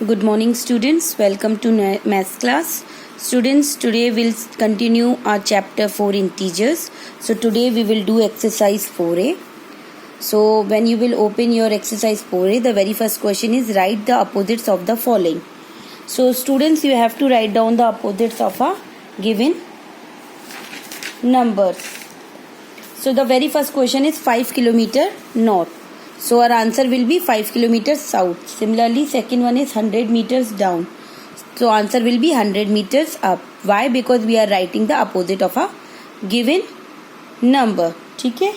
Good morning, students. Welcome to math class. Students, today we'll continue our chapter 4 integers. So today we will do exercise 4a. So when you will open your exercise 4a, the very first question is write the opposites of the following. So students, you have to write down the opposites of a given number. So the very first question is 5 kilometer north. So our answer will be 5 kilometers south. Similarly, second one is 100 meters down. So answer will be 100 meters up. Why? Because we are writing the opposite of a given number. Okay?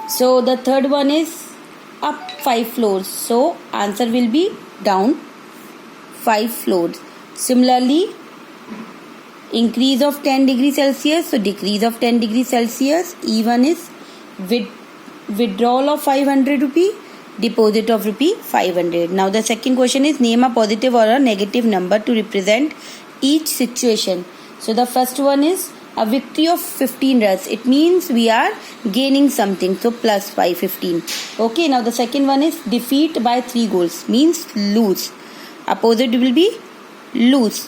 So the third one is up 5 floors. So answer will be down 5 floors. Similarly, increase of 10 degrees Celsius. So decrease of 10 degrees Celsius. E1 is withdrawal of 500 rupee, deposit of rupee 500. Now the second question is name a positive or a negative number to represent each situation. So the first one is a victory of 15 runs. It means we are gaining something. So plus 515. Okay, now the second one is defeat by 3 goals. Means lose. Opposite will be lose.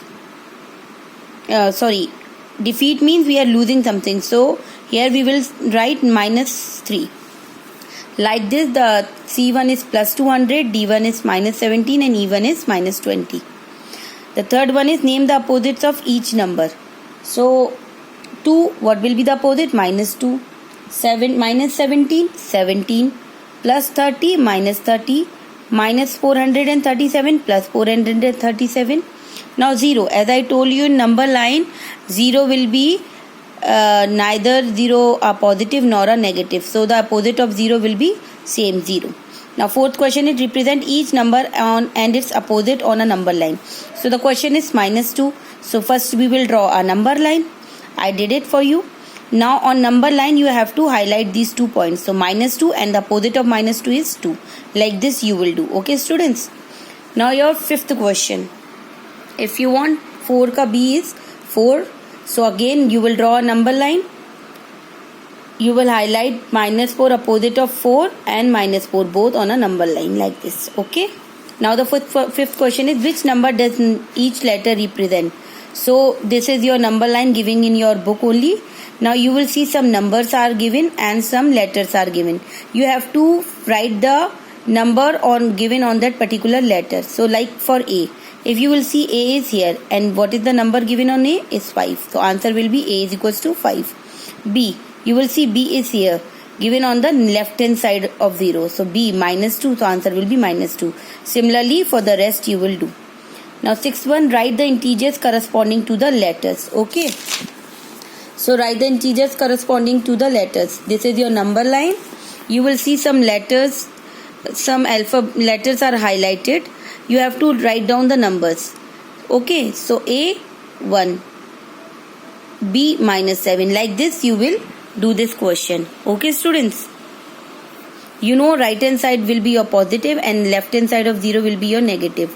Defeat means we are losing something. So here we will write minus 3. Like this, the C1 is plus 200, D1 is minus 17 and E1 is minus 20. The third one is name the opposites of each number. So 2, what will be the opposite? Minus 2. 7, minus 17, 17. Plus 30, minus 30. Minus 437, plus 437. Now 0, as I told you in number line, 0 will be neither 0 a positive nor a negative. So the opposite of 0 will be same 0. Now fourth question is represent each number on and its opposite on a number line. So the question is minus 2. So first we will draw a number line. I did it for you. Now on number line you have to highlight these 2 points. So minus 2 and the opposite of minus 2 is 2. Like this you will do. Okay students. Now your fifth question. If you want 4 ka B is 4. So again you will draw a number line. You will highlight minus 4 opposite of 4 and minus 4 both on a number line like this. Okay. Now the fifth question is which number does each letter represent? So this is your number line giving in your book only. Now you will see some numbers are given and some letters are given. You have to write the number given on that particular letter. So like for A. If you will see A is here and what is the number given on A is 5. So answer will be A is equals to 5. B. You will see B is here given on the left hand side of 0. So B minus 2. So answer will be minus 2. Similarly for the rest you will do. Now sixth one, write the integers corresponding to the letters. Okay. So write the integers corresponding to the letters. This is your number line. You will see some letters, some letters are highlighted. You have to write down the numbers. Okay, so A 1, B minus 7. Like this you will do this question. Okay students. You know right hand side will be your positive and left hand side of 0 will be your negative.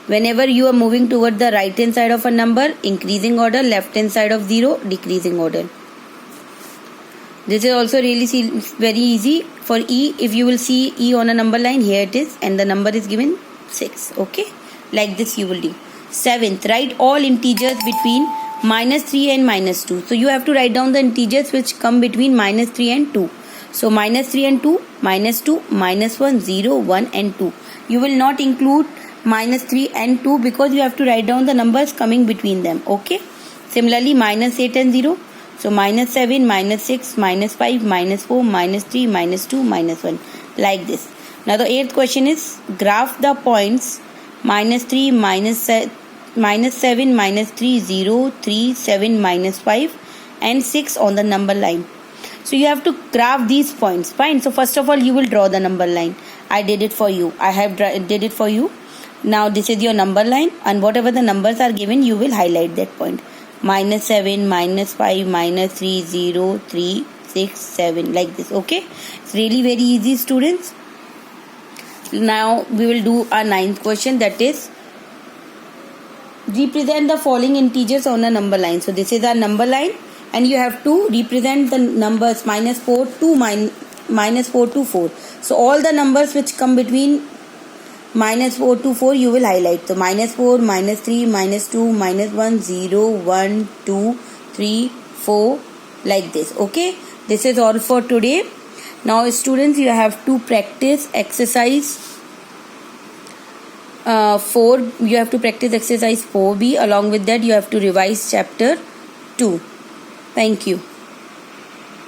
Whenever you are moving toward the right hand side of a number, increasing order, left hand side of 0, decreasing order. This is also really very easy. For E, if you will see E on a number line, here it is and the number is given 6. Okay, like this you will do. Seventh, write all integers between minus 3 and minus 2. So you have to write down the integers which come between minus 3 and 2. So minus 3 and 2, minus 2, minus 1, 0, 1 and 2. You will not include minus 3 and 2 because you have to write down the numbers coming between them. Okay. Similarly minus 8 and 0. So minus 7, minus 6, minus 5, minus 4, minus 3, minus 2, minus 1. Like this. Now the eighth question is graph the points minus 3, minus 7, minus 3, 0, 3, 7, minus 5 and 6 on the number line. So you have to graph these points. Fine. So first of all you will draw the number line. I did it for you. I have did it for you. Now this is your number line and whatever the numbers are given you will highlight that point. Minus 7, minus 5, minus 3, 0, 3, 6, 7 like this. Okay. It's really very easy students. Now we will do our ninth question, that is represent the following integers on a number line. So this is our number line and you have to represent the numbers minus 4 to 4. So all the numbers which come between -4 to 4 you will highlight. So -4, -3, -2, -1, 0, 1, 2, 3, 4, like this. Okay, this is all for today. Now students, you have to practice exercise 4. You have to practice exercise 4B. Along with that, you have to revise chapter 2. Thank you.